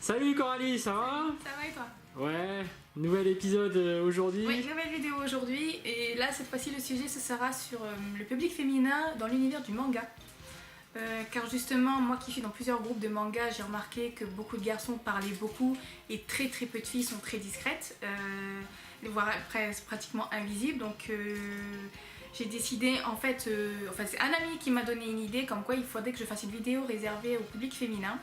Salut Coralie, ça va? Ça va et toi? Ouais, nouvel épisode aujourd'hui. Oui, nouvelle vidéo aujourd'hui et là cette fois-ci le sujet ce sera sur le public féminin dans l'univers du manga. Car justement moi qui suis dans plusieurs groupes de manga j'ai remarqué que beaucoup de garçons parlaient beaucoup et très peu de filles sont très discrètes, voire pratiquement invisibles donc j'ai décidé en fait, c'est un ami qui m'a donné une idée comme quoi il faudrait que je fasse une vidéo réservée au public féminin.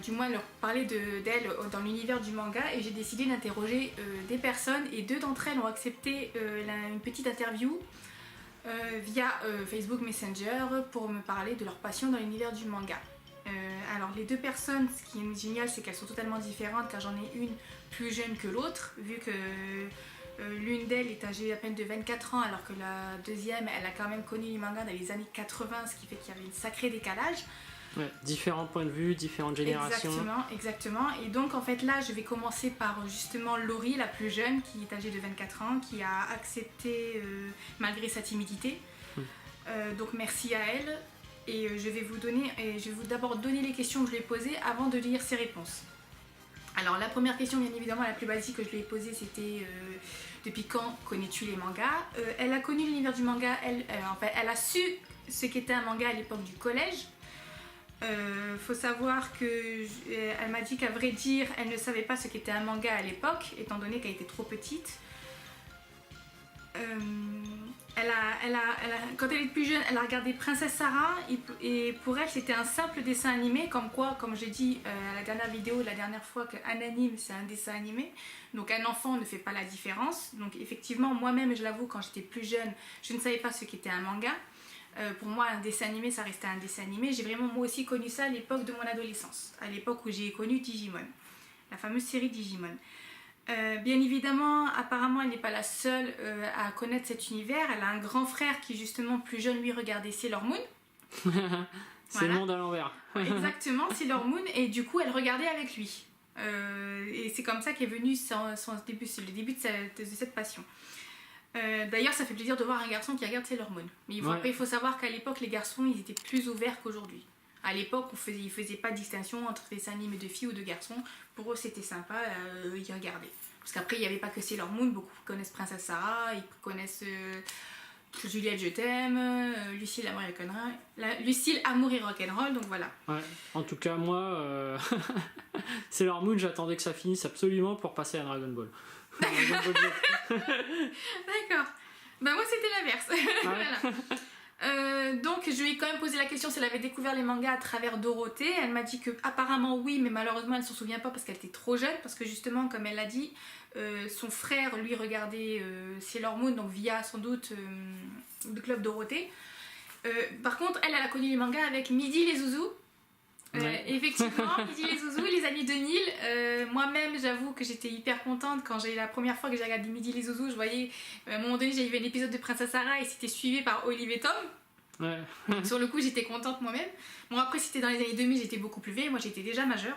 Du moins leur parler d'elles dans l'univers du manga et j'ai décidé d'interroger des personnes et deux d'entre elles ont accepté une petite interview via Facebook Messenger pour me parler de leur passion dans l'univers du manga. Alors les deux personnes, ce qui est génial c'est qu'elles sont totalement différentes car j'en ai une plus jeune que l'autre vu que l'une d'elles est âgée à peine de 24 ans alors que la deuxième elle a quand même connu les mangas dans les années 80 ce qui fait qu'il y avait un sacré décalage. Ouais, différents points de vue, différentes générations. Exactement. Et donc en fait là je vais commencer par justement Laurie, la plus jeune, qui est âgée de 24 ans, qui a accepté malgré sa timidité. Donc merci à elle. Et je vais vous d'abord donner les questions que je lui ai posées avant de lire ses réponses. Alors la première question bien évidemment la plus basique que je lui ai posée c'était depuis quand connais-tu les mangas? Elle a connu l'univers du manga, elle a su ce qu'était un manga à l'époque du collège. Faut savoir que elle m'a dit qu'à vrai dire elle ne savait pas ce qu'était un manga à l'époque étant donné qu'elle était trop petite. Quand elle était plus jeune elle a regardé Princesse Sarah et pour elle c'était un simple dessin animé comme quoi comme j'ai dit à la dernière vidéo la dernière fois qu'un anime c'est un dessin animé donc un enfant ne fait pas la différence donc effectivement moi-même je l'avoue quand j'étais plus jeune je ne savais pas ce qu'était un manga. Pour moi un dessin animé ça restait un dessin animé, j'ai vraiment moi aussi connu ça à l'époque de mon adolescence, à l'époque où j'ai connu Digimon, la fameuse série Digimon. Bien évidemment apparemment elle n'est pas la seule à connaître cet univers, elle a un grand frère qui justement plus jeune lui regardait Sailor Moon. C'est voilà. Le monde à l'envers. Exactement, Sailor Moon et du coup elle regardait avec lui. Et c'est comme ça qu'est venu c'est le début de cette passion. D'ailleurs ça fait plaisir de voir un garçon qui regarde Sailor Moon. Mais après il faut savoir qu'à l'époque les garçons ils étaient plus ouverts qu'aujourd'hui. À l'époque ils faisaient pas de distinction entre des animés de filles ou de garçons. Pour eux c'était sympa, ils regardaient. Parce qu'après il n'y avait pas que Sailor Moon, beaucoup connaissent Princesse Sarah, ils connaissent Juliette je t'aime, Lucille Amour et Rock'n'Roll, donc voilà. Ouais, en tout cas moi Sailor Moon j'attendais que ça finisse absolument pour passer à Dragon Ball. D'accord. Bah moi c'était l'inverse. Voilà. Donc je lui ai quand même posé la question si elle avait découvert les mangas à travers Dorothée. Elle m'a dit que apparemment oui, mais malheureusement elle ne s'en souvient pas parce qu'elle était trop jeune. Parce que justement, comme elle l'a dit, son frère lui regardait Sailor Moon, donc via sans doute le club Dorothée. Par contre, elle a connu les mangas avec Midi les Zouzous. Ouais. Effectivement, Midi les Zouzous, les années 2000. Moi-même, j'avoue que j'étais hyper contente quand la première fois que j'ai regardé Midi les Zouzous. Je voyais, à un moment donné, j'ai vu un épisode de Princesse Sarah et c'était suivi par Olive et Tom. Ouais. Sur le coup, j'étais contente moi-même. Bon, après, c'était dans les années 2000, j'étais beaucoup plus vieille. Moi, j'étais déjà majeure.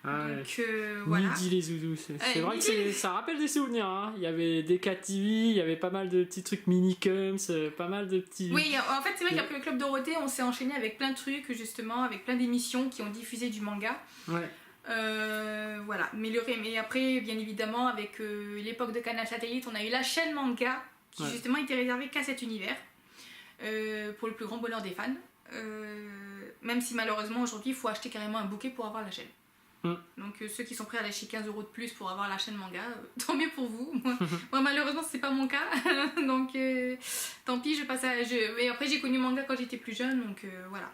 Donc, voilà. Midi les Zouzous, c'est vrai que ça rappelle des souvenirs. Hein. Il y avait des KTV, il y avait pas mal de petits trucs minicums, pas mal de petits. Oui, en fait, c'est vrai qu'après le Club Dorothée, on s'est enchaîné avec plein de trucs, justement, avec plein d'émissions qui ont diffusé du manga. Ouais. Voilà. Mais après, bien évidemment, avec l'époque de Canal Satellite, on a eu la chaîne manga qui, justement, était réservée qu'à cet univers, pour le plus grand bonheur des fans. Même si, malheureusement, aujourd'hui, il faut acheter carrément un bouquet pour avoir la chaîne. Donc ceux qui sont prêts à lâcher 15 € de plus pour avoir la chaîne manga, tant mieux pour vous. Moi malheureusement c'est pas mon cas, donc tant pis, je passe à... Et après j'ai connu manga quand j'étais plus jeune, donc voilà.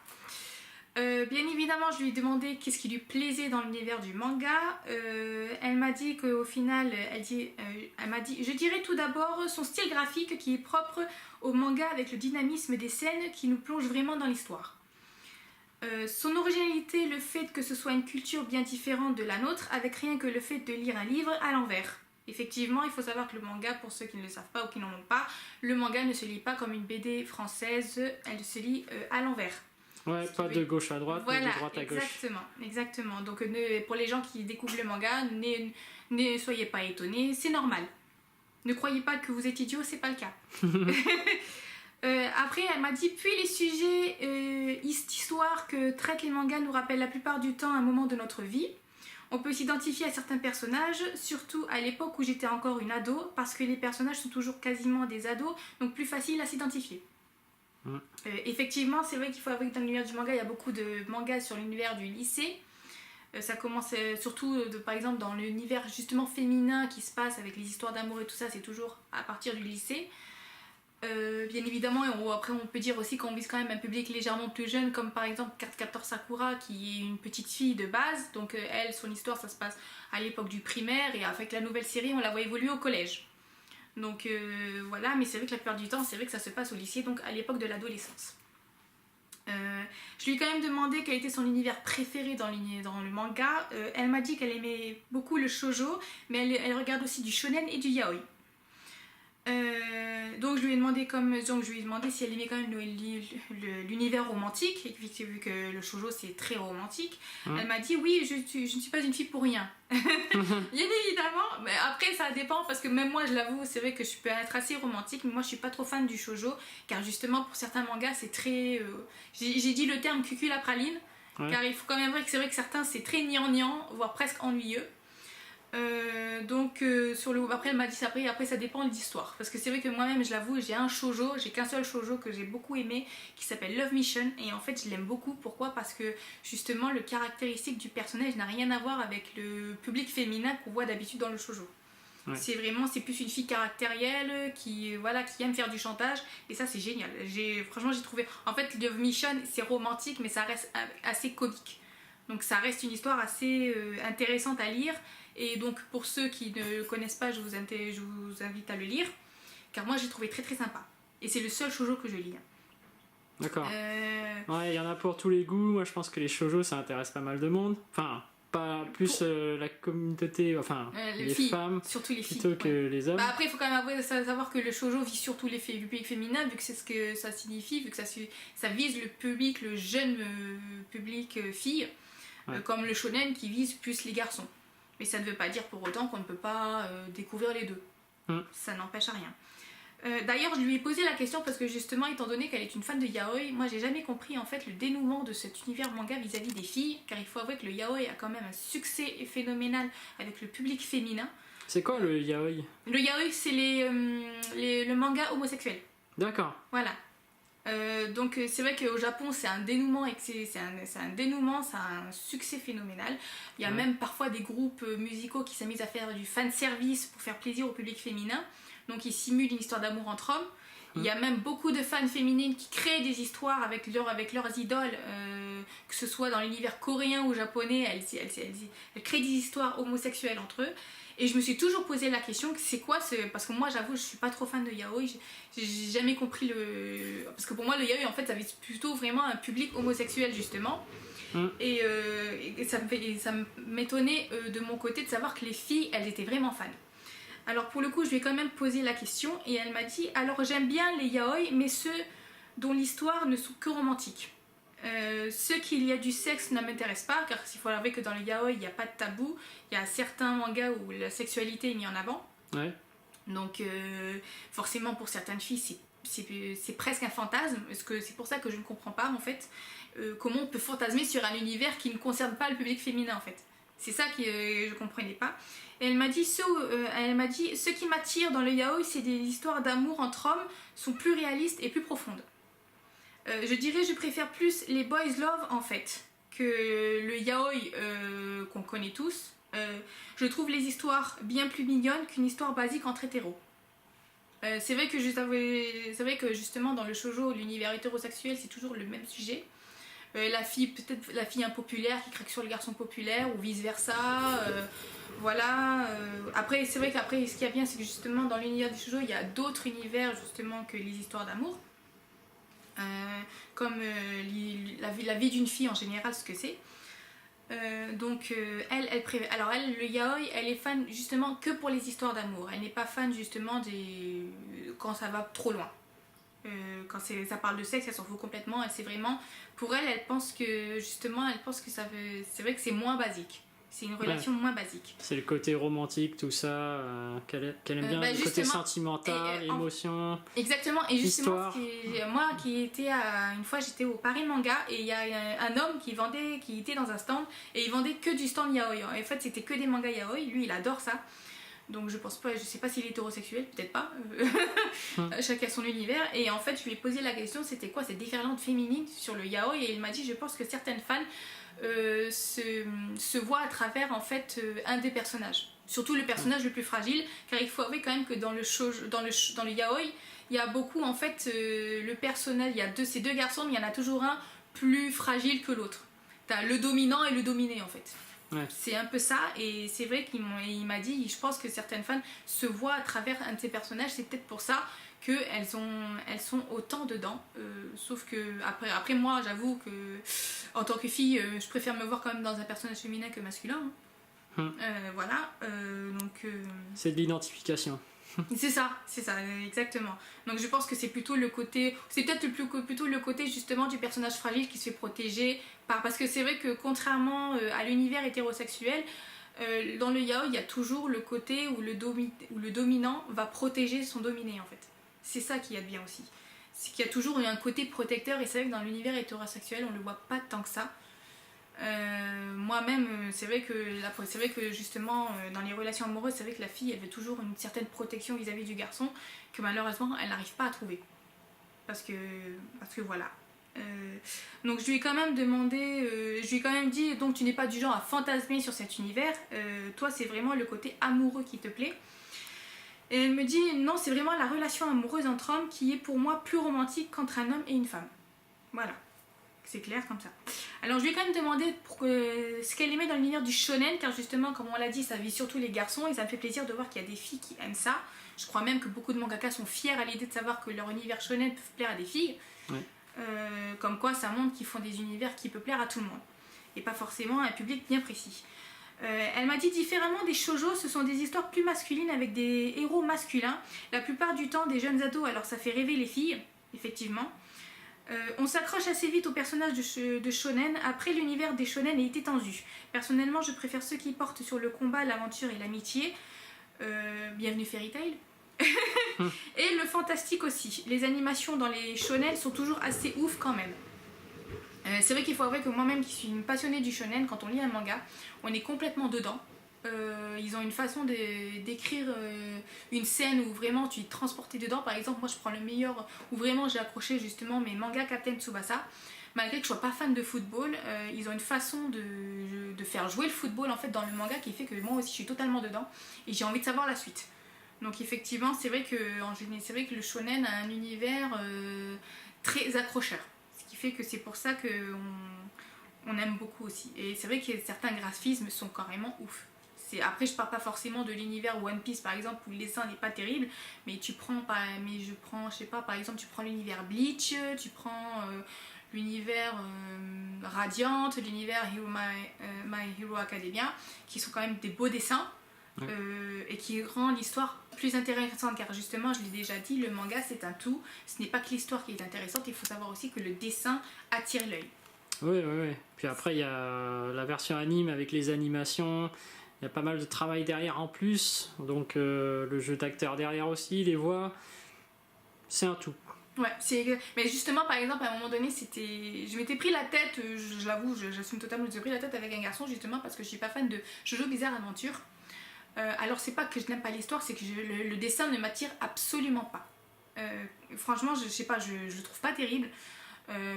Bien évidemment je lui ai demandé qu'est-ce qui lui plaisait dans l'univers du manga. Elle m'a dit qu'au final, elle m'a dit, je dirais tout d'abord son style graphique qui est propre au manga avec le dynamisme des scènes qui nous plonge vraiment dans l'histoire. Son originalité, le fait que ce soit une culture bien différente de la nôtre, avec rien que le fait de lire un livre à l'envers. Effectivement, il faut savoir que le manga, pour ceux qui ne le savent pas ou qui n'en ont pas, le manga ne se lit pas comme une BD française, elle se lit à l'envers. Ouais, pas de gauche à droite, mais de droite à gauche. Exactement. Donc pour les gens qui découvrent le manga, ne soyez pas étonnés, c'est normal. Ne croyez pas que vous êtes idiot, c'est pas le cas. Après, elle m'a dit, puis les sujets, histoire que traitent les mangas nous rappellent la plupart du temps un moment de notre vie. On peut s'identifier à certains personnages, surtout à l'époque où j'étais encore une ado, parce que les personnages sont toujours quasiment des ados, donc plus facile à s'identifier. Effectivement, c'est vrai qu'il faut avouer que dans l'univers du manga, il y a beaucoup de mangas sur l'univers du lycée. Ça commence surtout, par exemple, dans l'univers justement féminin qui se passe avec les histoires d'amour et tout ça, c'est toujours à partir du lycée. Bien évidemment, après on peut dire aussi qu'on vise quand même un public légèrement plus jeune, comme par exemple Cardcaptor Sakura, qui est une petite fille de base. Donc elle, son histoire, ça se passe à l'époque du primaire, et avec la nouvelle série, on la voit évoluer au collège. Donc voilà, mais c'est vrai que la plupart du temps, c'est vrai que ça se passe au lycée, donc à l'époque de l'adolescence. Je lui ai quand même demandé quel était son univers préféré dans le manga. Elle m'a dit qu'elle aimait beaucoup le shoujo, mais elle regarde aussi du shonen et du yaoi. Donc je lui ai demandé si elle aimait quand même l'univers romantique, vu que le shoujo c'est très romantique. Elle m'a dit oui, je ne suis pas une fille pour rien. Bien évidemment, mais après ça dépend, parce que même moi je l'avoue, c'est vrai que je peux être assez romantique, mais moi je suis pas trop fan du shoujo, car justement pour certains mangas c'est très... j'ai dit le terme cuculapraline, car il faut quand même dire que c'est vrai que certains c'est très gnangnan, voire presque ennuyeux. Après elle m'a dit ça, après ça dépend de l'histoire, parce que c'est vrai que moi-même je l'avoue, j'ai qu'un seul shoujo que j'ai beaucoup aimé qui s'appelle Love Mission, et en fait je l'aime beaucoup. Pourquoi? Parce que justement le caractéristique du personnage n'a rien à voir avec le public féminin qu'on voit d'habitude dans le shoujo. C'est plus une fille caractérielle qui aime faire du chantage, et ça c'est génial. Franchement j'ai trouvé, en fait Love Mission c'est romantique, mais ça reste assez comique, donc ça reste une histoire assez intéressante à lire. Et donc pour ceux qui ne le connaissent pas, je vous invite à le lire, car moi j'ai trouvé très très sympa. Et c'est le seul shoujo que je lis. D'accord. Ouais, il y en a pour tous les goûts. Moi je pense que les shoujo ça intéresse pas mal de monde. Enfin, pas plus la communauté, enfin les filles, femmes, surtout les filles, plutôt que les hommes. Après il faut quand même savoir que le shoujo vise surtout le public féminin, vu que c'est ce que ça signifie, vu que ça vise le public, le jeune public fille, comme le shonen qui vise plus les garçons. Mais ça ne veut pas dire pour autant qu'on ne peut pas découvrir les deux. Ça n'empêche à rien. D'ailleurs, je lui ai posé la question parce que justement, étant donné qu'elle est une fan de yaoi, moi j'ai jamais compris en fait le dénouement de cet univers manga vis-à-vis des filles, car il faut avouer que le yaoi a quand même un succès phénoménal avec le public féminin. C'est quoi le yaoi? Le yaoi, c'est le manga homosexuel. D'accord. Voilà. Donc c'est vrai qu'au Japon c'est un dénouement, et que c'est un succès phénoménal. Il y a même parfois des groupes musicaux qui s'amusent à faire du fan service pour faire plaisir au public féminin, donc ils simulent une histoire d'amour entre hommes. Il y a même beaucoup de fans féminines qui créent des histoires avec leurs idoles, que ce soit dans l'univers coréen ou japonais. Elles créent des histoires homosexuelles entre eux. Et je me suis toujours posé la question, c'est quoi parce que moi j'avoue je suis pas trop fan de yaoi, j'ai jamais compris parce que pour moi le yaoi en fait ça vise plutôt vraiment un public homosexuel justement. Et ça m'étonnait de mon côté de savoir que les filles elles étaient vraiment fans. Alors pour le coup je lui ai quand même posé la question et elle m'a dit alors j'aime bien les yaoi mais ceux dont l'histoire ne sont que romantiques. Ceux qu'il y a du sexe ne m'intéressent pas, car il faut avouer que dans les yaoi il n'y a pas de tabou. Il y a certains mangas où la sexualité est mise en avant. Donc forcément pour certaines filles c'est presque un fantasme, parce que c'est pour ça que je ne comprends pas en fait comment on peut fantasmer sur un univers qui ne concerne pas le public féminin en fait. C'est ça que je ne comprenais pas. Et elle m'a dit ce qui m'attire dans le yaoi c'est des histoires d'amour entre hommes sont plus réalistes et plus profondes. Je dirais je préfère plus les boys love en fait que le yaoi qu'on connaît tous. Je trouve les histoires bien plus mignonnes qu'une histoire basique entre hétéros. C'est vrai que justement dans le shoujo l'univers hétérosexuel c'est toujours le même sujet. La fille impopulaire qui craque sur le garçon populaire ou vice versa. Après c'est vrai qu'après ce qu'il y a bien c'est que justement dans l'univers du shoujo il y a d'autres univers justement que les histoires d'amour. Comme la vie d'une fille en général, ce que c'est. Elle, le yaoi, elle est fan justement que pour les histoires d'amour. Elle n'est pas fan justement quand ça va trop loin. Quand ça parle de sexe, elle s'en fout complètement. Elle, c'est vraiment, pour elle, elle pense que c'est vrai que c'est moins basique. C'est une relation moins basique. C'est le côté romantique, tout ça, qu'elle aime bien, le côté sentimental, émotion. Exactement, et justement, moi qui étais une fois j'étais au Paris Manga et il y a un homme qui était dans un stand et il vendait que du stand yaoi. En fait, c'était que des mangas yaoi, lui il adore ça. Donc je sais pas s'il est hétérosexuel, peut-être pas. Chacun son univers. Et en fait, je lui ai posé la question, c'était quoi cette déferlante féminine sur le yaoi, et il m'a dit, je pense que certaines fans se voit à travers en fait un des personnages, surtout le personnage le plus fragile, car il faut avouer quand même que dans le yaoi il y a beaucoup en fait le personnage, il y a ces deux garçons mais il y en a toujours un plus fragile que l'autre. T'as le dominant et le dominé en fait. C'est un peu ça, et c'est vrai qu'il m'a dit, je pense que certaines fans se voient à travers un de ces personnages, c'est peut-être pour ça qu'elles sont autant dedans, sauf que après moi j'avoue que en tant que fille je préfère me voir quand même dans un personnage féminin que masculin, hein. Voilà, donc c'est de l'identification. c'est ça exactement. Donc je pense que c'est plutôt le côté, c'est peut-être plutôt le côté justement du personnage fragile qui se fait protéger parce que c'est vrai que contrairement à l'univers hétérosexuel, dans le yaoi il y a toujours le côté où le dominant va protéger son dominé en fait. C'est ça qu'il y a de bien aussi. C'est qu'il y a toujours un côté protecteur, et c'est vrai que dans l'univers hétérosexuel, on le voit pas tant que ça. Moi-même, c'est vrai que justement, dans les relations amoureuses, c'est vrai que la fille, elle veut toujours une certaine protection vis-à-vis du garçon, que malheureusement, elle n'arrive pas à trouver. Parce que voilà. Donc je lui ai quand même demandé, je lui ai quand même dit, donc tu n'es pas du genre à fantasmer sur cet univers, toi c'est vraiment le côté amoureux qui te plaît. Et elle me dit non, c'est vraiment la relation amoureuse entre hommes qui est pour moi plus romantique qu'entre un homme et une femme. Voilà, c'est clair comme ça. Alors je lui ai quand même demandé ce qu'elle aimait dans l'univers du shonen, car justement comme on l'a dit, ça vise surtout les garçons, et ça me fait plaisir de voir qu'il y a des filles qui aiment ça. Je crois même que beaucoup de mangakas sont fiers à l'idée de savoir que leur univers shonen peut plaire à des filles. Comme quoi ça montre qu'ils font des univers qui peuvent plaire à tout le monde, et pas forcément à un public bien précis. Elle m'a dit différemment des shoujo, ce sont des histoires plus masculines avec des héros masculins, la plupart du temps des jeunes ados, alors ça fait rêver les filles, effectivement. On s'accroche assez vite aux personnages de shonen, après l'univers des shonen est étendu. Personnellement je préfère ceux qui portent sur le combat, l'aventure et l'amitié, bienvenue Fairy Tail. Et le fantastique aussi. Les animations dans les shonen sont toujours assez ouf quand même. C'est vrai qu'il faut avouer que moi-même qui suis une passionnée du shonen, quand on lit un manga, on est complètement dedans. Ils ont une façon d'écrire une scène où vraiment tu es transporté dedans. Par exemple, moi je prends le meilleur où vraiment j'ai accroché justement mes mangas Captain Tsubasa. Malgré que je sois pas fan de football, ils ont une façon de faire jouer le football en fait dans le manga qui fait que moi aussi je suis totalement dedans et j'ai envie de savoir la suite. Donc effectivement, c'est vrai que le shonen a un univers très accrocheur. Ce qui fait que c'est pour ça qu'on aime beaucoup aussi. Et c'est vrai que certains graphismes sont carrément ouf. Après, je parle pas forcément de l'univers One Piece par exemple où le dessin n'est pas terrible, mais je sais pas, par exemple tu prends l'univers Bleach, tu prends l'univers Radiant, l'univers My Hero Academia, qui sont quand même des beaux dessins. Et qui rend l'histoire plus intéressante, car justement je l'ai déjà dit, le manga c'est un tout, ce n'est pas que l'histoire qui est intéressante, il faut savoir aussi que le dessin attire l'œil. Oui. Puis après il y a la version anime avec les animations, il y a pas mal de travail derrière en plus, donc le jeu d'acteur derrière aussi, les voix, c'est un tout. Ouais, mais justement par exemple à un moment donné je m'étais pris la tête, je l'avoue, j'assume totalement, j'ai pris la tête avec un garçon justement parce que je suis pas fan de Jojo Bizarre Adventure. Alors c'est pas que je n'aime pas l'histoire, c'est que le dessin ne m'attire absolument pas. Franchement, je sais pas, je le trouve pas terrible.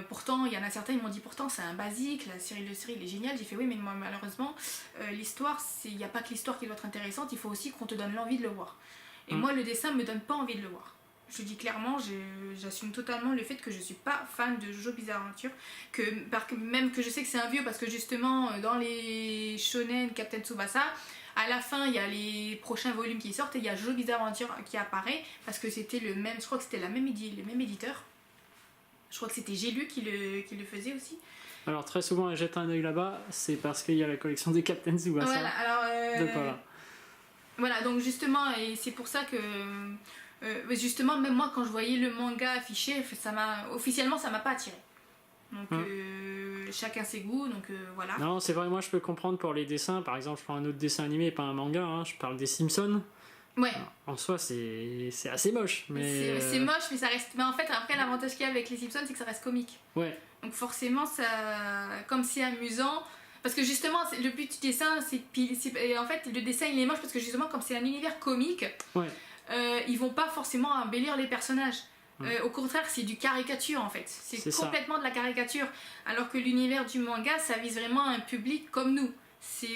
Pourtant, il y en a certains, ils m'ont dit pourtant c'est un basique, la série elle est géniale. J'ai fait oui, mais moi, malheureusement, l'histoire, il n'y a pas que l'histoire qui doit être intéressante, il faut aussi qu'on te donne l'envie de le voir. Et moi, le dessin me donne pas envie de le voir. Je dis clairement, j'assume totalement le fait que je suis pas fan de Jojo Bizarre Adventure, même que je sais que c'est un vieux, parce que justement, dans les shonen Captain Tsubasa, à la fin, il y a les prochains volumes qui sortent et il y a Jojo Bizarre Adventure qui apparaît parce que c'était le même, je crois que c'était le même éditeur. Je crois que c'était J'ai lu qui le faisait aussi. Alors très souvent, elle jette un œil là-bas, c'est parce qu'il y a la collection des Captain Tsubasa. Voilà, alors voilà, donc justement, et c'est pour ça que justement, même moi quand je voyais le manga affiché, officiellement ça m'a pas attiré. Donc chacun ses goûts, donc voilà. Non, c'est vrai, moi je peux comprendre pour les dessins. Par exemple, je prends un autre dessin animé, pas un manga, hein, je parle des Simpsons. Ouais. Alors, en soi, c'est assez moche. Mais... C'est moche, mais ça reste. Mais en fait, après, l'avantage qu'il y a avec les Simpsons, c'est que ça reste comique. Ouais. Donc forcément, ça, comme c'est amusant, parce que justement, le but du dessin, en fait, le dessin il est moche parce que justement, comme c'est un univers comique, ouais. Ils vont pas forcément embellir les personnages. Au contraire, c'est du caricature en fait. C'est complètement ça. De la caricature. Alors que l'univers du manga, ça vise vraiment un public comme nous.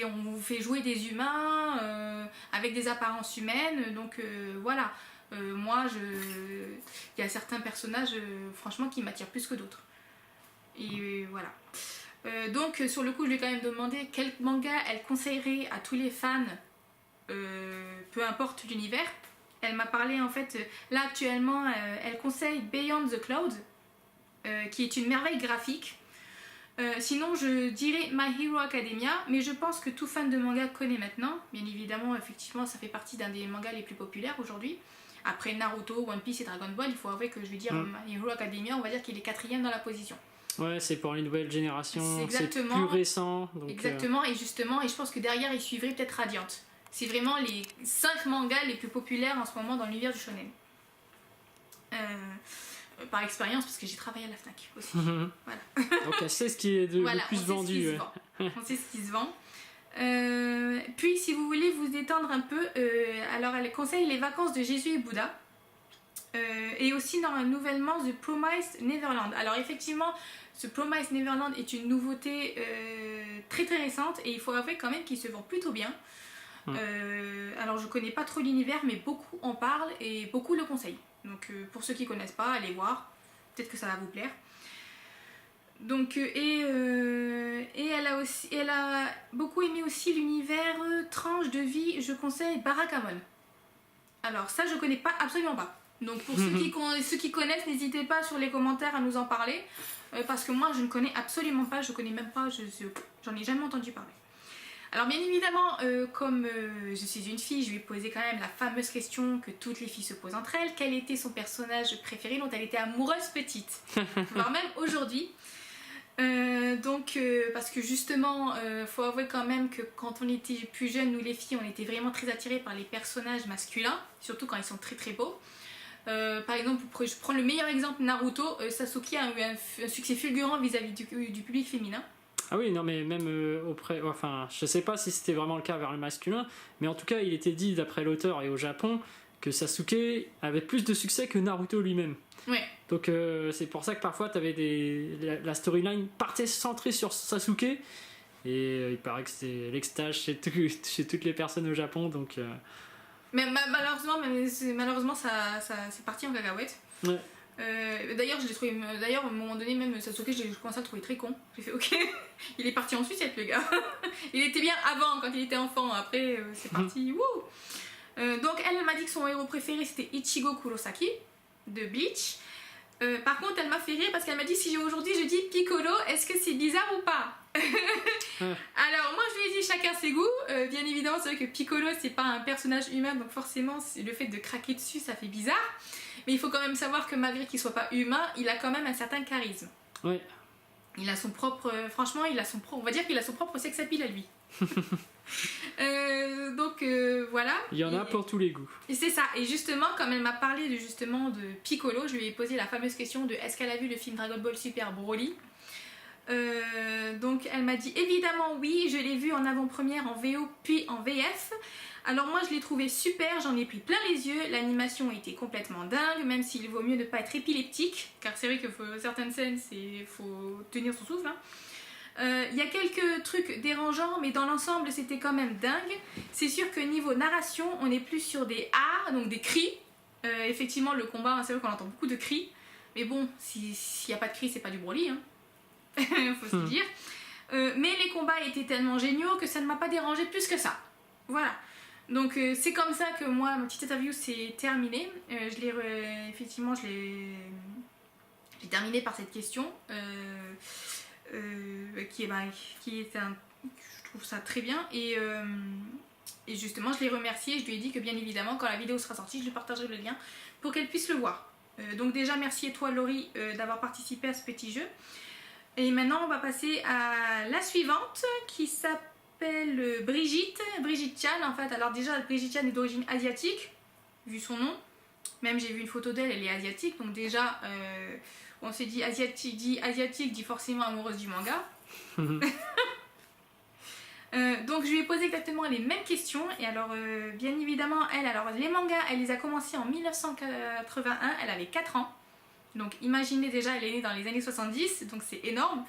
On vous fait jouer des humains avec des apparences humaines. Donc voilà. Moi, il y a certains personnages, franchement, qui m'attirent plus que d'autres. Et voilà. Donc sur le coup, je lui ai quand même demandé quel manga elle conseillerait à tous les fans, peu importe l'univers. Elle m'a parlé en fait, là actuellement, elle conseille Beyond the Cloud, qui est une merveille graphique. Sinon, je dirais My Hero Academia, mais je pense que tout fan de manga connaît maintenant. Bien évidemment, effectivement, ça fait partie d'un des mangas les plus populaires aujourd'hui. Après Naruto, One Piece et Dragon Ball, il faut avouer que je vais dire My Hero Academia, on va dire qu'il est 4e dans la position. Ouais, c'est pour les nouvelles générations, c'est plus récent. Donc exactement, et justement, et je pense que derrière, il suivrait peut-être Radiant. C'est vraiment les 5 mangas les plus populaires en ce moment dans l'univers du shonen. Par expérience, parce que j'ai travaillé à la FNAC aussi. Voilà. Donc elle sait ce qui est le plus vendu. On sait ce qui se vend. Puis si vous voulez vous détendre un peu, alors elle conseille les vacances de Jésus et Bouddha. Et aussi nouvellement The Promised Neverland. Alors effectivement, ce Promised Neverland est une nouveauté très très récente et il faut avouer quand même qu'il se vend plutôt bien. Alors je connais pas trop l'univers, mais beaucoup en parlent et beaucoup le conseillent. Donc pour ceux qui connaissent pas, allez voir, peut-être que ça va vous plaire. Donc elle a beaucoup aimé aussi l'univers tranche de vie. Je conseille Barakamon. Alors ça je connais pas, absolument pas. Donc pour ceux qui connaissent, n'hésitez pas sur les commentaires à nous en parler, parce que moi je ne connais absolument pas, je connais même pas, j'en ai jamais entendu parler. Alors bien évidemment, comme je suis une fille, je lui ai posé quand même la fameuse question que toutes les filles se posent entre elles. Quel était son personnage préféré dont elle était amoureuse petite, voire même aujourd'hui. Parce que justement, faut avouer quand même que quand on était plus jeunes, nous les filles, on était vraiment très attirées par les personnages masculins, surtout quand ils sont très très beaux. Par exemple, je prends le meilleur exemple, Naruto. Sasuke a eu un succès fulgurant vis-à-vis du public féminin. Ah oui, non mais même enfin, je sais pas si c'était vraiment le cas vers le masculin, mais en tout cas, il était dit d'après l'auteur et au Japon que Sasuke avait plus de succès que Naruto lui-même. Ouais. Donc c'est pour ça que parfois t'avais la storyline partait centrée sur Sasuke et il paraît que c'était l'extase chez toutes les personnes au Japon, donc. Mais malheureusement, ça c'est parti en cacahuète. Ouais. D'ailleurs, je l'ai trouvé. D'ailleurs, à un moment donné, même Sasuke, j'ai commencé à le trouver très con. J'ai fait ok, il est parti en sucette, le gars. Il était bien avant, quand il était enfant. Après, c'est parti. Donc, elle m'a dit que son héros préféré c'était Ichigo Kurosaki de Bleach. Par contre, elle m'a fait rire parce qu'elle m'a dit si aujourd'hui je dis Piccolo, est-ce que c'est bizarre ou pas? Alors moi je lui ai dit chacun ses goûts. Bien évidemment, c'est vrai que Piccolo c'est pas un personnage humain, donc forcément le fait de craquer dessus ça fait bizarre. Mais il faut quand même savoir que malgré qu'il soit pas humain, il a quand même un certain charisme. Ouais. Il a son propre, franchement, on va dire qu'il a son propre sex appeal à lui. Voilà. Il y en a pour tous les goûts. Et c'est ça. Et justement, comme elle m'a parlé de Piccolo, je lui ai posé la fameuse question de est-ce qu'elle a vu le film Dragon Ball Super Broly. Donc elle m'a dit évidemment oui, je l'ai vu en avant-première en VO puis en VF. Alors moi je l'ai trouvé super, j'en ai pris plein les yeux, l'animation était complètement dingue, même s'il vaut mieux ne pas être épileptique, car c'est vrai que certaines scènes, faut tenir son souffle. Il y a quelques trucs dérangeants, mais dans l'ensemble c'était quand même dingue. C'est sûr que niveau narration, on est plus sur des A, donc des cris. Effectivement le combat, c'est vrai qu'on entend beaucoup de cris, mais bon, s'il n'y a pas de cris, c'est pas du Broly, hein. Faut se le dire. Mais les combats étaient tellement géniaux que ça ne m'a pas dérangé plus que ça. Voilà. Donc c'est comme ça que moi, ma petite interview s'est terminée. Effectivement, j'ai terminé par cette question qui est je trouve ça très bien et justement je l'ai remerciée. Je lui ai dit que bien évidemment quand la vidéo sera sortie, je lui partagerai le lien pour qu'elle puisse le voir. Donc déjà merci à toi Laurie d'avoir participé à ce petit jeu. Et maintenant, on va passer à la suivante qui s'appelle Brigitte. Brigitte Chan, en fait. Alors déjà, Brigitte Chan est d'origine asiatique, vu son nom. Même j'ai vu une photo d'elle, elle est asiatique. Donc déjà, on s'est dit asiatique, dit forcément amoureuse du manga. Donc je lui ai posé exactement les mêmes questions. Et alors, bien évidemment, alors les mangas, elle les a commencés en 1981. Elle avait 4 ans. Donc imaginez déjà, elle est née dans les années 70, donc c'est énorme.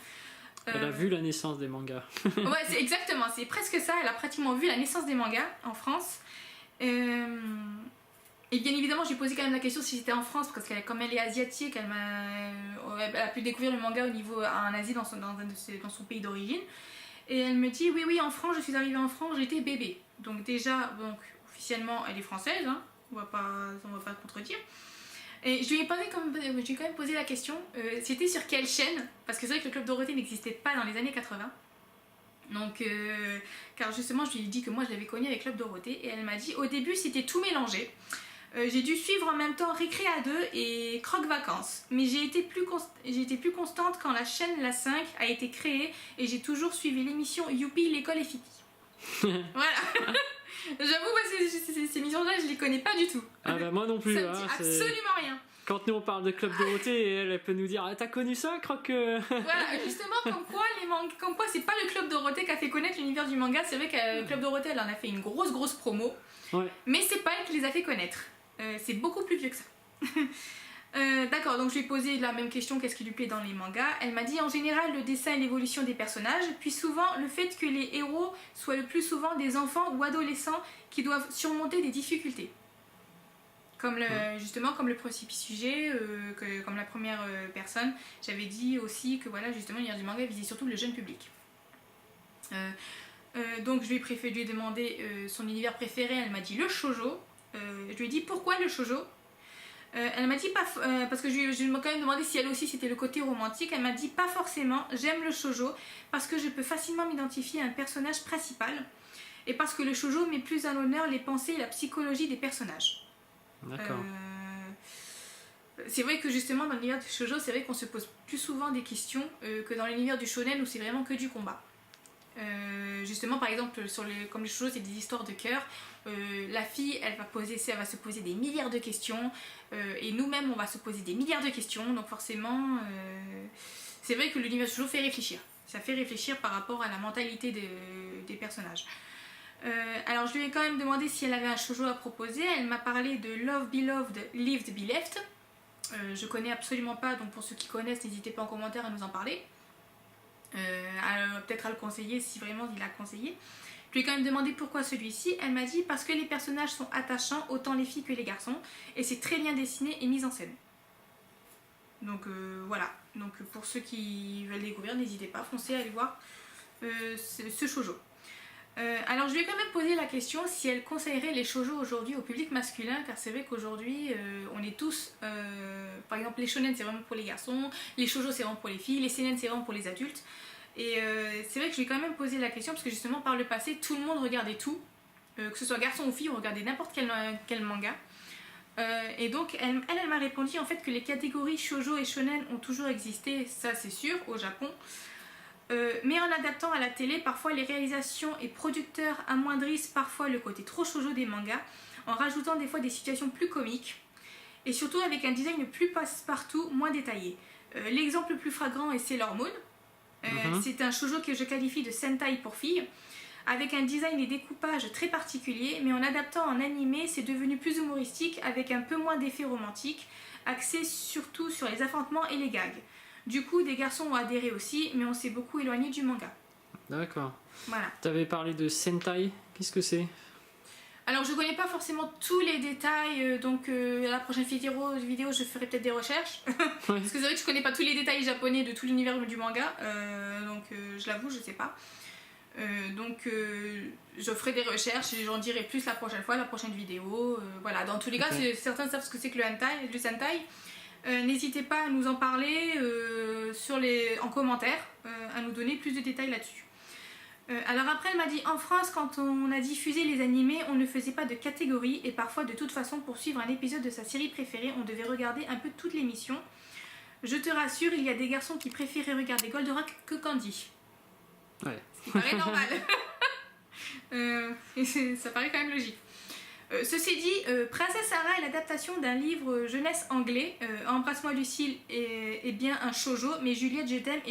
Elle a vu la naissance des mangas. Ouais, c'est exactement, c'est presque ça. Elle a pratiquement vu la naissance des mangas en France. Et bien évidemment, j'ai posé quand même la question si c'était en France, parce que comme elle est asiatique, elle a pu découvrir le manga en Asie, dans son pays d'origine. Et elle me dit, oui, en France, je suis arrivée en France, j'étais bébé. Donc déjà, officiellement, elle est française, hein, on va pas contredire. Et je lui ai quand même posé la question, c'était sur quelle chaîne? Parce que c'est vrai que le Club Dorothée n'existait pas dans les années 80. Donc, car justement, je lui ai dit que moi, je l'avais connu avec Club Dorothée. Et elle m'a dit, au début, c'était tout mélangé. J'ai dû suivre en même temps Récré à 2 et Croque Vacances. Mais j'ai été plus constante quand la chaîne La 5 a été créée. Et j'ai toujours suivi l'émission Youpi, l'école est finie. Voilà. J'avoue, ces émissions-là, je les connais pas du tout. Ah bah moi non plus. Ça me dit absolument rien. Quand nous on parle de Club Dorothée, elle peut nous dire, ah, t'as connu ça, Croque? Voilà, justement, comme quoi c'est pas le Club Dorothée qui a fait connaître l'univers du manga. C'est vrai que le Club Dorothée, elle en a fait une grosse promo. Ouais. Mais c'est pas elle qui les a fait connaître. C'est beaucoup plus vieux que ça. D'accord, donc je lui ai posé la même question, qu'est-ce qui lui plaît dans les mangas. Elle m'a dit en général le dessin et l'évolution des personnages, puis souvent le fait que les héros soient le plus souvent des enfants ou adolescents qui doivent surmonter des difficultés. Justement comme le principe sujet, comme la première personne, j'avais dit aussi que voilà, justement l'univers du manga visait surtout le jeune public. Donc je lui ai demandé son univers préféré, elle m'a dit le shoujo. Je lui ai dit pourquoi le shoujo. Elle m'a dit pas parce que je lui ai quand même demandé si elle aussi c'était le côté romantique. Elle m'a dit pas forcément, j'aime le shoujo parce que je peux facilement m'identifier à un personnage principal et parce que le shoujo met plus à l'honneur les pensées et la psychologie des personnages. D'accord. C'est vrai que justement dans l'univers du shoujo, c'est vrai qu'on se pose plus souvent des questions que dans l'univers du shonen où c'est vraiment que du combat. Justement par exemple comme les shoujo c'est des histoires de cœur, la fille elle va se poser des milliards de questions et nous-mêmes on va se poser des milliards de questions, donc forcément c'est vrai que l'univers du shoujo fait réfléchir, ça fait réfléchir par rapport à la mentalité des personnages. Alors je lui ai quand même demandé si elle avait un shoujo à proposer. Elle m'a parlé de Love Beloved, Lived Be Left. Je connais absolument pas, donc pour ceux qui connaissent n'hésitez pas en commentaire à nous en parler. Peut-être à le conseiller si vraiment il a conseillé. Je lui ai quand même demandé pourquoi celui-ci. Elle m'a dit parce que les personnages sont attachants, autant les filles que les garçons, et c'est très bien dessiné et mis en scène. Donc voilà, donc pour ceux qui veulent découvrir, n'hésitez pas, foncez à aller voir ce shoujo. Alors je lui ai quand même posé la question si elle conseillerait les shoujo aujourd'hui au public masculin, car c'est vrai qu'aujourd'hui on est tous, par exemple les shonen c'est vraiment pour les garçons, les shoujo c'est vraiment pour les filles, les seinen c'est vraiment pour les adultes. Et c'est vrai que je lui ai quand même posé la question parce que justement par le passé tout le monde regardait tout, que ce soit garçon ou fille, on regardait n'importe quel manga. Et donc elle m'a répondu en fait que les catégories shoujo et shonen ont toujours existé, ça c'est sûr, au Japon. Mais en adaptant à la télé, parfois les réalisations et producteurs amoindrissent parfois le côté trop shoujo des mangas en rajoutant des fois des situations plus comiques et surtout avec un design plus passe-partout, moins détaillé. L'exemple le plus flagrant est Sailor Moon. C'est un shoujo que je qualifie de sentai pour filles avec un design et découpage très particulier, mais en adaptant en animé c'est devenu plus humoristique avec un peu moins d'effets romantiques, axé surtout sur les affrontements et les gags. Du coup, des garçons ont adhéré aussi, mais on s'est beaucoup éloigné du manga. D'accord. Voilà. T'avais parlé de Sentai, qu'est-ce que c'est? Alors, je connais pas forcément tous les détails, donc la prochaine vidéo, je ferai peut-être des recherches. Ouais. Parce que c'est vrai que je connais pas tous les détails japonais de tout l'univers du manga, donc je l'avoue, je sais pas. Je ferai des recherches et j'en dirai plus la prochaine vidéo. Voilà, dans tous les cas, certains savent ce que c'est que le sentai. N'hésitez pas à nous en parler en commentaire, à nous donner plus de détails là-dessus. Alors après elle m'a dit en France quand on a diffusé les animés on ne faisait pas de catégorie et parfois de toute façon pour suivre un épisode de sa série préférée on devait regarder un peu toute l'émission. Je te rassure, il y a des garçons qui préféraient regarder Goldorak que Candy. Ouais. Ce qui paraît normal. Ça paraît quand même logique. Ceci dit, Princesse Sarah est l'adaptation d'un livre jeunesse anglais. Embrasse-moi Lucille est bien un shoujo, mais Juliette je t'aime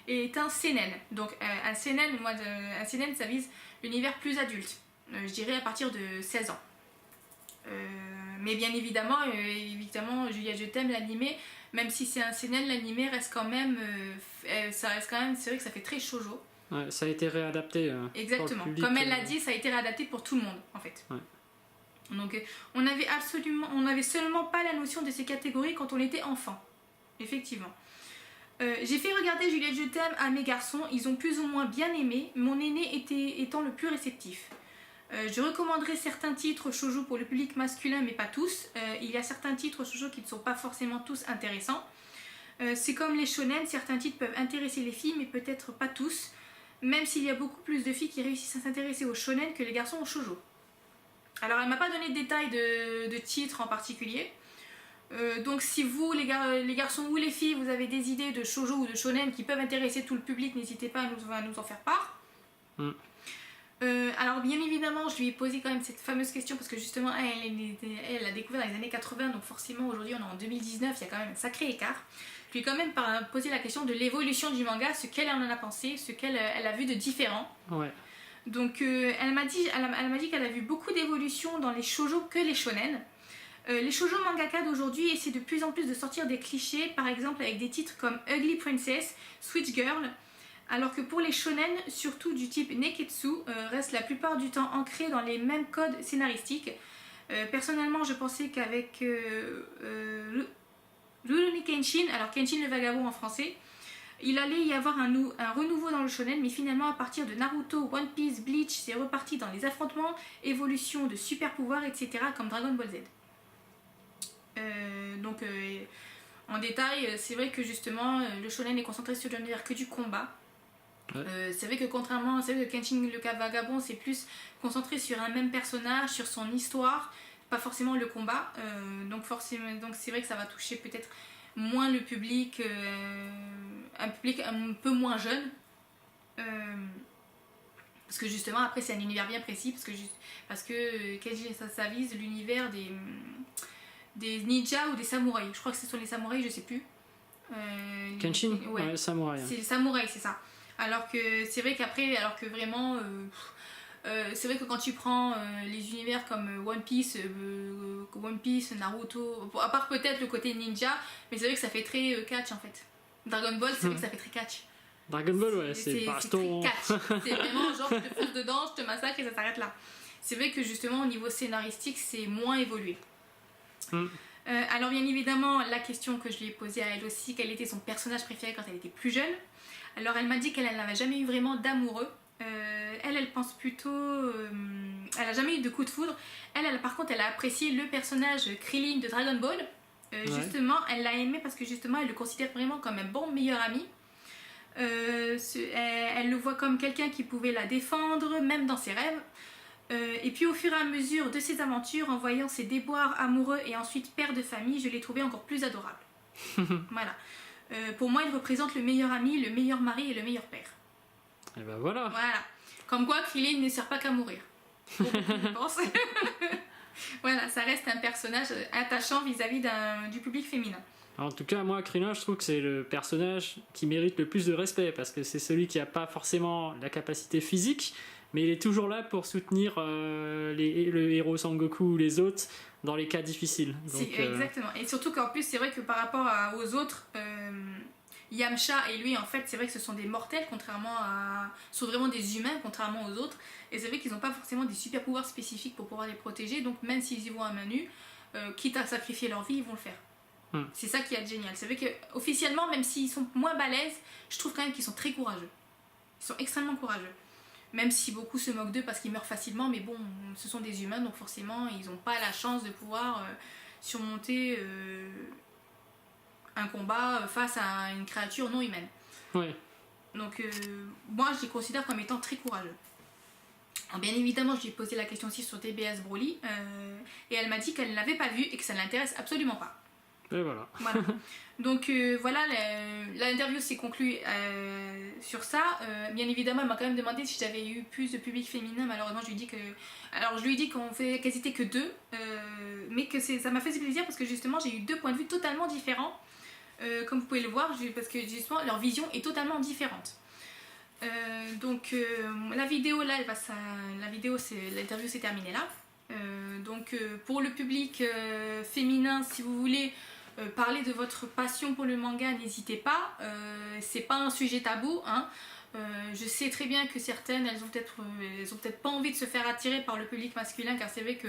est un seinen. Donc un seinen, ça vise l'univers plus adulte. Je dirais à partir de 16 ans. Mais bien évidemment, Juliette je t'aime, l'animé, même si c'est un seinen, l'animé reste quand même, c'est vrai que ça fait très shoujo. Ouais, ça a été réadapté. Exactement. Pour le public, comme elle l'a dit, ça a été réadapté pour tout le monde en fait. Ouais. Donc on n'avait seulement pas la notion de ces catégories quand on était enfant. Effectivement. J'ai fait regarder Juliette je t'aime à mes garçons, ils ont plus ou moins bien aimé, mon aîné étant le plus réceptif. Je recommanderais certains titres shoujo pour le public masculin, mais pas tous. Il y a certains titres shoujo qui ne sont pas forcément tous intéressants. C'est comme les shonen, certains titres peuvent intéresser les filles, mais peut-être pas tous. Même s'il y a beaucoup plus de filles qui réussissent à s'intéresser aux shonen que les garçons aux shoujo. Alors elle m'a pas donné de détails de titres en particulier. Donc si vous, les garçons ou les filles, vous avez des idées de shoujo ou de shonen qui peuvent intéresser tout le public, n'hésitez pas à nous en faire part. Alors bien évidemment, je lui ai posé quand même cette fameuse question parce que justement, elle l'a découvert dans les années 80, donc forcément aujourd'hui on est en 2019, il y a quand même un sacré écart. Je lui ai quand même posé la question de l'évolution du manga, ce qu'elle en a pensé, ce qu'elle a vu de différent. Ouais. Donc elle m'a dit qu'elle a vu beaucoup d'évolution dans les shoujo que les shonen. Les shoujo mangaka d'aujourd'hui essaient de plus en plus de sortir des clichés, par exemple avec des titres comme Ugly Princess, Switch Girl, alors que pour les shonen, surtout du type Neketsu, restent la plupart du temps ancrés dans les mêmes codes scénaristiques. Personnellement, je pensais qu'avec Rurouni Kenshin, alors Kenshin le vagabond en français, il allait y avoir un renouveau dans le shonen, mais finalement à partir de Naruto, One Piece, Bleach, c'est reparti dans les affrontements, évolution de super pouvoirs, etc. comme Dragon Ball Z. En détail, c'est vrai que justement le shonen est concentré sur l'univers que du combat. Ouais. C'est vrai que Kenshin le vagabond c'est plus concentré sur un même personnage, sur son histoire, pas forcément le combat. Donc c'est vrai que ça va toucher peut-être moins le public, un public un peu moins jeune. Parce que justement après c'est un univers bien précis, parce que Kenshin ça vise l'univers des ninjas ou des samouraïs. Je crois que ce sont les samouraïs, je sais plus. Kenshin, ouais, samouraï. C'est les samouraïs, c'est ça. Alors que c'est vrai qu'après, vraiment, c'est vrai que quand tu prends les univers comme One Piece, Naruto, à part peut-être le côté ninja, mais c'est vrai que ça fait très catch en fait. Dragon Ball, c'est vrai que ça fait très catch. Dragon Ball, ouais, c'est baston. Très catch. C'est vraiment genre je te fonce dedans, je te massacre et ça s'arrête là. C'est vrai que justement au niveau scénaristique, c'est moins évolué. Alors bien évidemment, la question que je lui ai posée à elle aussi, quel était son personnage préféré quand elle était plus jeune. Alors elle m'a dit qu'elle n'avait jamais eu vraiment d'amoureux. Elle pense plutôt... elle n'a jamais eu de coup de foudre. Par contre, elle a apprécié le personnage Krillin de Dragon Ball. Justement, elle l'a aimé parce que justement, elle le considère vraiment comme un bon meilleur ami. Elle le voit comme quelqu'un qui pouvait la défendre, même dans ses rêves. Et puis au fur et à mesure de ses aventures, en voyant ses déboires amoureux et ensuite père de famille, je l'ai trouvé encore plus adorable. Voilà. Pour moi, il représente le meilleur ami, le meilleur mari et le meilleur père. Et ben voilà. Voilà. Comme quoi, Krillin ne sert pas qu'à mourir. Pour beaucoup, je pense. Voilà, ça reste un personnage attachant vis-à-vis du public féminin. En tout cas, moi, Krillin, je trouve que c'est le personnage qui mérite le plus de respect parce que c'est celui qui n'a pas forcément la capacité physique, mais il est toujours là pour soutenir le héros Sangoku ou les autres dans les cas difficiles. Donc, exactement. Et surtout qu'en plus, c'est vrai que par rapport aux autres, Yamcha et lui, en fait, c'est vrai que ce sont des mortels, ce sont vraiment des humains, contrairement aux autres. Et c'est vrai qu'ils n'ont pas forcément des super pouvoirs spécifiques pour pouvoir les protéger. Donc même s'ils y vont à main nue, quitte à sacrifier leur vie, ils vont le faire. C'est ça qui est génial. C'est vrai qu'officiellement, même s'ils sont moins balèzes, je trouve quand même qu'ils sont très courageux. Ils sont extrêmement courageux. Même si beaucoup se moquent d'eux parce qu'ils meurent facilement, mais bon, ce sont des humains, donc forcément, ils n'ont pas la chance de pouvoir surmonter un combat face à une créature non humaine. Ouais. Donc, moi, je les considère comme étant très courageux. Alors, bien évidemment, je lui ai posé la question aussi sur TBS Broly, et elle m'a dit qu'elle ne l'avait pas vu et que ça ne l'intéresse absolument pas. Et voilà. Donc voilà, l'interview s'est conclue sur ça. Bien évidemment, elle m'a quand même demandé si j'avais eu plus de public féminin. Malheureusement, je lui ai dit qu'elles étaient que 2, mais que ça m'a fait plaisir parce que justement, j'ai eu 2 points de vue totalement différents. Comme vous pouvez le voir, parce que justement, leur vision est totalement différente. Donc la vidéo là, l'interview s'est terminée là. Donc pour le public féminin, si vous voulez parler de votre passion pour le manga, n'hésitez pas. C'est pas un sujet tabou, hein. Je sais très bien que certaines, elles ont peut-être pas envie de se faire attirer par le public masculin, car c'est vrai que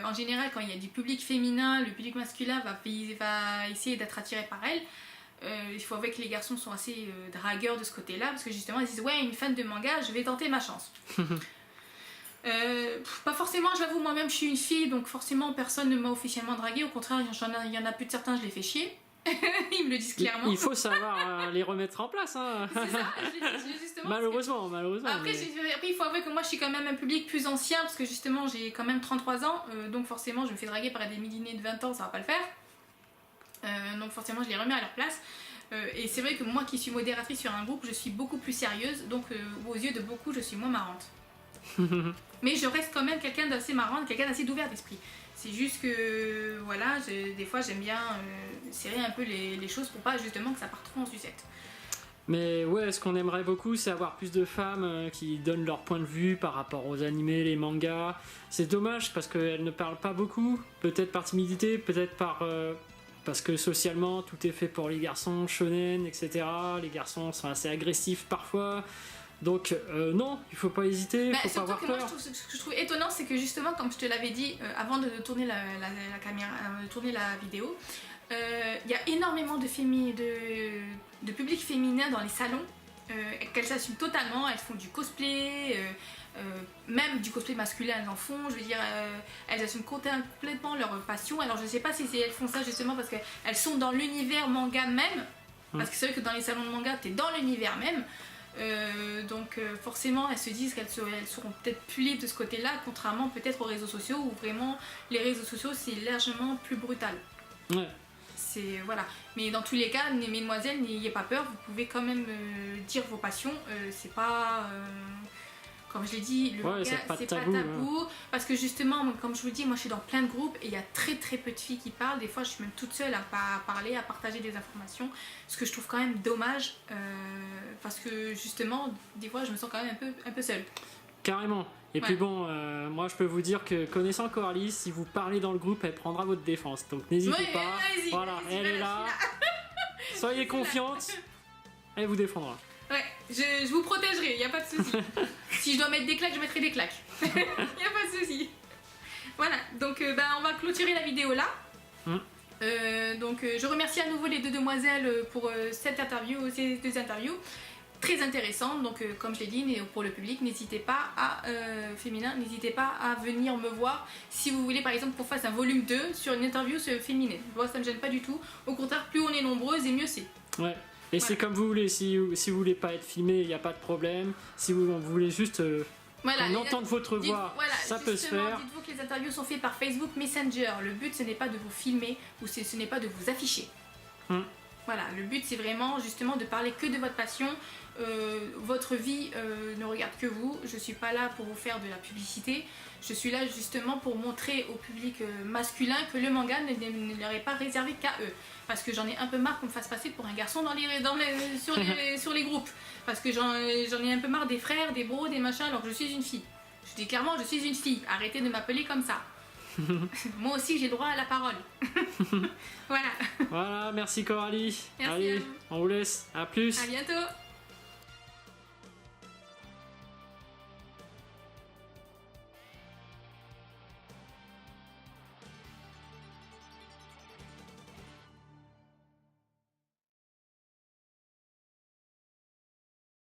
en général, quand il y a du public féminin, le public masculin va essayer d'être attiré par elles. Il faut avouer que les garçons sont assez dragueurs de ce côté-là, parce que justement ils disent ouais, une fan de manga, je vais tenter ma chance. Pas forcément, j'avoue, moi-même je suis une fille, donc forcément personne ne m'a officiellement draguée. Au contraire, il y en a plus de certains, je les fais chier. Ils me le disent clairement. Il faut savoir les remettre en place, hein. C'est ça, justement. Malheureusement. Après, il faut avouer que moi je suis quand même un public plus ancien, parce que justement j'ai quand même 33 ans, donc forcément je me fais draguer par des midinés de 20 ans, ça va pas le faire. Donc forcément je les remets à leur place. Et c'est vrai que moi qui suis modératrice sur un groupe, je suis beaucoup plus sérieuse, donc aux yeux de beaucoup je suis moins marrante. Mais je reste quand même quelqu'un d'assez marrant, quelqu'un d'assez ouvert d'esprit. C'est juste que voilà, des fois j'aime bien serrer un peu les choses pour pas justement que ça parte trop en sucette. Mais ouais, ce qu'on aimerait beaucoup, c'est avoir plus de femmes qui donnent leur point de vue par rapport aux animés, les mangas. C'est dommage parce qu'elles ne parlent pas beaucoup, peut-être par timidité, peut-être parce que socialement tout est fait pour les garçons, shonen, etc. Les garçons sont assez agressifs parfois. Donc non, il faut pas hésiter, faut pas avoir peur. Moi, ce que je trouve étonnant, c'est que justement, comme je te l'avais dit avant de tourner la caméra, tourner la vidéo, il y a énormément de public féminin dans les salons, qu'elles s'assument totalement, elles font du cosplay, même du cosplay masculin, elles en font, je veux dire, elles assument complètement leur passion. Alors je sais pas si elles font ça justement parce qu'elles sont dans l'univers manga même, parce que c'est vrai que dans les salons de manga, t'es dans l'univers même. Donc forcément elles se disent qu'elles seront peut-être plus libres de ce côté-là, contrairement peut-être aux réseaux sociaux où vraiment les réseaux sociaux c'est largement plus brutal. Ouais. C'est voilà. Mais dans tous les cas, mesdemoiselles, n'ayez pas peur, vous pouvez quand même dire vos passions. C'est pas comme je l'ai dit, le manga c'est pas tabou, hein. Parce que justement, comme je vous dis, moi je suis dans plein de groupes et il y a très très peu de filles qui parlent. Des fois je suis même toute seule à parler, à partager des informations, ce que je trouve quand même dommage, parce que justement des fois je me sens quand même un peu seule. Carrément. Et puis bon, moi je peux vous dire que connaissant Coralie, si vous parlez dans le groupe, elle prendra votre défense. Donc n'hésitez pas. Voilà, elle est là. Soyez confiante. Elle vous défendra. Ouais, je vous protégerai, y a pas de souci. Si je dois mettre des claques, je mettrai des claques. Y a pas de souci. Voilà, donc on va clôturer la vidéo là. Donc je remercie à nouveau les 2 demoiselles pour ces 2 interviews très intéressantes. Donc comme je l'ai dit, pour le public, n'hésitez pas n'hésitez pas à venir me voir si vous voulez par exemple qu'on fasse un volume 2 sur une interview féminine. Moi ça me gêne pas du tout. Au contraire, plus on est nombreuses et mieux c'est. Ouais. Et c'est comme vous voulez, si vous voulez pas être filmé, il n'y a pas de problème. Si vous voulez juste entendre votre voix, ça peut se faire. Dites-vous que les interviews sont faites par Facebook Messenger. Le but, ce n'est pas de vous filmer ou ce n'est pas de vous afficher. Voilà, le but, c'est vraiment justement de parler que de votre passion. Votre vie ne regarde que vous. Je suis pas là pour vous faire de la publicité. Je suis là justement pour montrer au public masculin que le manga ne leur est pas réservé qu'à eux. Parce que j'en ai un peu marre qu'on me fasse passer pour un garçon sur les groupes. Parce que j'en ai un peu marre des frères, des bros, des machins, alors que je suis une fille. Je dis clairement, je suis une fille. Arrêtez de m'appeler comme ça. Moi aussi, j'ai le droit à la parole. Voilà. Voilà, merci Coralie. Merci. Allez, on vous laisse. À plus. À bientôt.